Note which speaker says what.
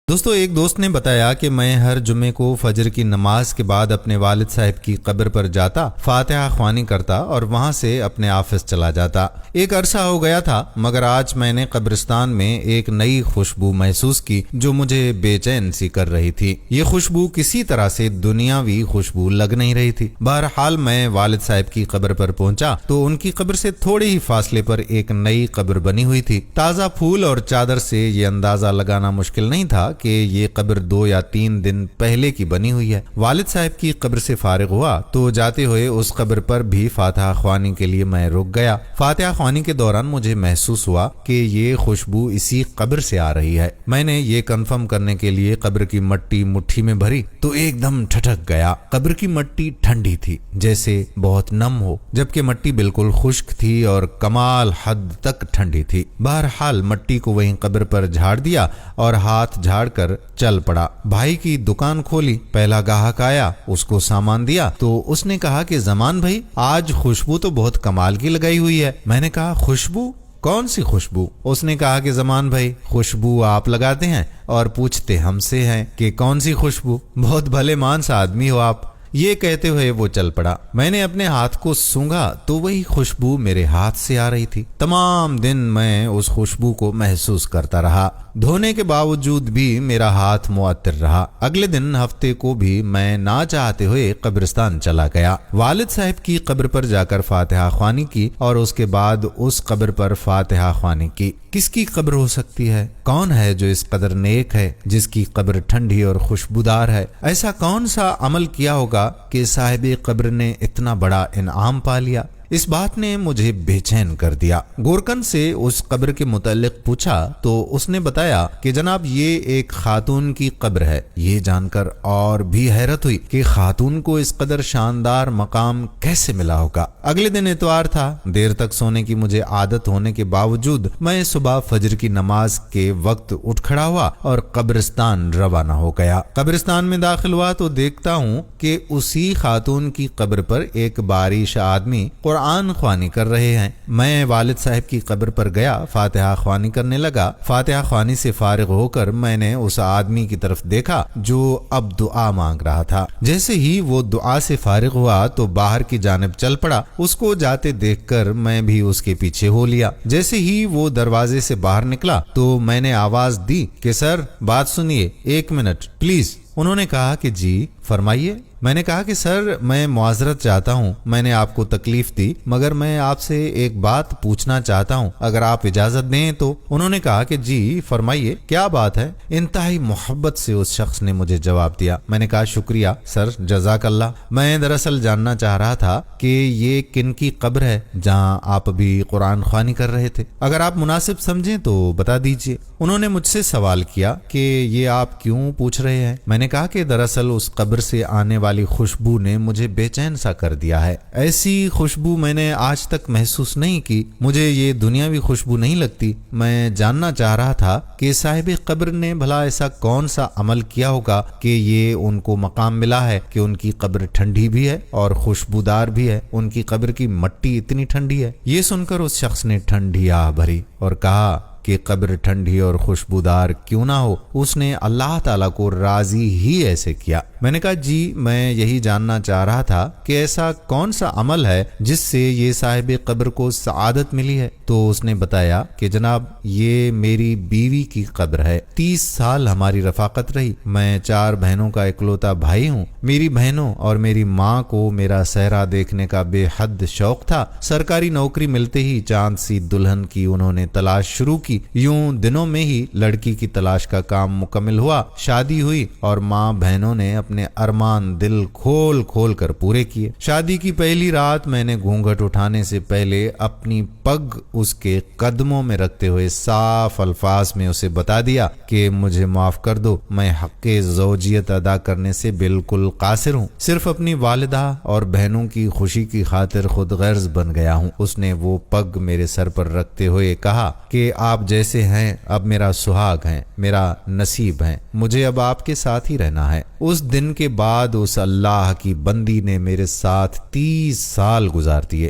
Speaker 1: دوستو، ایک دوست نے بتایا کہ میں ہر جمعے کو فجر کی نماز کے بعد اپنے والد صاحب کی قبر پر جاتا، فاتحہ خوانی کرتا اور وہاں سے اپنے آفس چلا جاتا۔ ایک عرصہ ہو گیا تھا، مگر آج میں نے قبرستان میں ایک نئی خوشبو محسوس کی جو مجھے بے چین سی کر رہی تھی۔ یہ خوشبو کسی طرح سے دنیاوی خوشبو لگ نہیں رہی تھی۔ بہرحال میں والد صاحب کی قبر پر پہنچا تو ان کی قبر سے تھوڑے ہی فاصلے پر ایک نئی قبر بنی ہوئی تھی۔ تازہ پھول اور چادر سے یہ اندازہ لگانا مشکل نہیں تھا کہ یہ قبر 2 یا 3 دن پہلے کی بنی ہوئی ہے۔ والد صاحب کی قبر سے فارغ ہوا تو جاتے ہوئے اس قبر پر بھی فاتحہ خوانی کے لیے میں رک گیا۔ فاتحہ خوانی کے دوران مجھے محسوس ہوا کہ یہ خوشبو اسی قبر سے آ رہی ہے۔ میں نے یہ کنفرم کرنے کے لیے قبر کی مٹی مٹھی میں بھری تو ایک دم ٹھٹک گیا۔ قبر کی مٹی ٹھنڈی تھی، جیسے بہت نم ہو، جبکہ مٹی بالکل خشک تھی اور کمال حد تک ٹھنڈی تھی۔ بہرحال مٹی کو وہیں قبر پر جھاڑ دیا اور ہاتھ جھاڑ کر چل پڑا۔ بھائی کی دکان کھولی، پہلا گاہک آیا، اس کو سامان دیا تو اس نے کہا کہ زمان بھائی، آج خوشبو تو بہت کمال کی لگائی ہوئی ہے۔ میں نے کہا خوشبو؟ کون سی خوشبو؟ اس نے کہا کہ زمان بھائی، خوشبو آپ لگاتے ہیں اور پوچھتے ہم سے ہیں کہ کون سی خوشبو؟ بہت بھلے مانس آدمی ہو آپ۔ یہ کہتے ہوئے وہ چل پڑا۔ میں نے اپنے ہاتھ کو سونگھا تو وہی خوشبو میرے ہاتھ سے آ رہی تھی۔ تمام دن میں اس خوشبو کو محسوس کرتا رہا۔ دھونے کے باوجود بھی میرا ہاتھ معطر رہا۔ اگلے دن ہفتے کو بھی میں نہ چاہتے ہوئے قبرستان چلا گیا۔ والد صاحب کی قبر پر جا کر فاتحہ خوانی کی اور اس کے بعد اس قبر پر فاتحہ خوانی کی۔ کس کی قبر ہو سکتی ہے؟ کون ہے جو اس قدر نیک ہے، جس کی قبر ٹھنڈی اور خوشبودار ہے؟ ایسا کون سا عمل کیا ہوگا کہ صاحب قبر نے اتنا بڑا انعام پا لیا؟ اس بات نے مجھے بے چین کر دیا۔ گورکن سے اس قبر کے متعلق پوچھا تو اس نے بتایا کہ جناب یہ ایک خاتون کی قبر ہے۔ یہ جان کر اور بھی حیرت ہوئی کہ خاتون کو اس قدر شاندار مقام کیسے ملا ہوگا۔ اگلے دن اتوار تھا۔ دیر تک سونے کی مجھے عادت ہونے کے باوجود میں صبح فجر کی نماز کے وقت اٹھ کھڑا ہوا اور قبرستان روانہ ہو گیا۔ قبرستان میں داخل ہوا تو دیکھتا ہوں کہ اسی خاتون کی قبر پر ایک باریش آدمی قرآن خوانی کر رہے ہیں۔ میں والد صاحب کی قبر پر گیا، فاتحہ خوانی کرنے لگا۔ فاتحہ خوانی سے فارغ ہو کر میں نے اس آدمی کی طرف دیکھا جو اب دعا مانگ رہا تھا۔ جیسے ہی وہ دعا سے فارغ ہوا تو باہر کی جانب چل پڑا۔ اس کو جاتے دیکھ کر میں بھی اس کے پیچھے ہو لیا۔ جیسے ہی وہ دروازے سے باہر نکلا تو میں نے آواز دی کہ سر بات سنیے، 1 منٹ پلیز۔ انہوں نے کہا کہ جی فرمائیے۔ میں نے کہا کہ سر میں معذرت چاہتا ہوں، میں نے آپ کو تکلیف دی، مگر میں آپ سے ایک بات پوچھنا چاہتا ہوں، اگر آپ اجازت دیں تو۔ انہوں نے کہا کہ جی فرمائیے، کیا بات ہے؟ انتہائی محبت سے اس شخص نے مجھے جواب دیا۔ میں نے کہا شکریہ سر، جزاک اللہ۔ میں دراصل جاننا چاہ رہا تھا کہ یہ کن کی قبر ہے جہاں آپ ابھی قرآن خوانی کر رہے تھے؟ اگر آپ مناسب سمجھیں تو بتا دیجیے۔ انہوں نے مجھ سے سوال کیا کہ یہ آپ کیوں پوچھ رہے ہیں؟ میں نے کہا کہ دراصل اس قبر سے آنے والی خوشبو نے مجھے بے چین سا کر دیا ہے۔ ایسی خوشبو میں نے آج تک محسوس نہیں کی۔ مجھے یہ دنیاوی خوشبو نہیں لگتی۔ میں جاننا چاہ رہا تھا کہ صاحب قبر نے بھلا ایسا کون سا عمل کیا ہوگا کہ یہ ان کو مقام ملا ہے کہ ان کی قبر ٹھنڈی بھی ہے اور خوشبودار بھی ہے۔ ان کی قبر کی مٹی اتنی ٹھنڈی ہے۔ یہ سن کر اس شخص نے ٹھنڈی آہ بھری اور کہا کہ قبر ٹھنڈی اور خوشبودار کیوں نہ ہو، اس نے اللہ تعالیٰ کو راضی ہی ایسے کیا۔ میں نے کہا جی میں یہی جاننا چاہ رہا تھا کہ ایسا کون سا عمل ہے جس سے یہ صاحب قبر کو سعادت ملی ہے؟ تو اس نے بتایا کہ جناب یہ میری بیوی کی قبر ہے۔ 30 سال ہماری رفاقت رہی۔ میں 4 بہنوں کا اکلوتا بھائی ہوں۔ میری بہنوں اور میری ماں کو میرا صحرا دیکھنے کا بے حد شوق تھا۔ سرکاری نوکری ملتے ہی چاند سی دلہن کی انہوں نے تلاش شروع کی۔ یوں دنوں میں ہی لڑکی کی تلاش کا کام مکمل ہوا، شادی ہوئی اور ماں بہنوں نے اپنے ارمان دل کھول کھول کر پورے کیے۔ شادی کی پہلی رات میں نے گھونگھٹ اٹھانے سے پہلے اپنی پگ اس کے قدموں میں رکھتے ہوئے صاف الفاظ میں اسے بتا دیا کہ مجھے معاف کر دو، میں حق زوجیت ادا کرنے سے بالکل قاصر ہوں، صرف اپنی والدہ اور بہنوں کی خوشی کی خاطر خود غرض بن گیا ہوں۔ اس نے وہ پگ میرے سر پر رکھتے ہوئے کہا کہ آپ جیسے ہیں اب میرا سہاگ ہیں، میرا نصیب ہیں، مجھے اب آپ کے ساتھ ہی رہنا ہے۔ اس دن کے بعد اس اللہ کی بندی نے میرے ساتھ 30 سال گزار دیے۔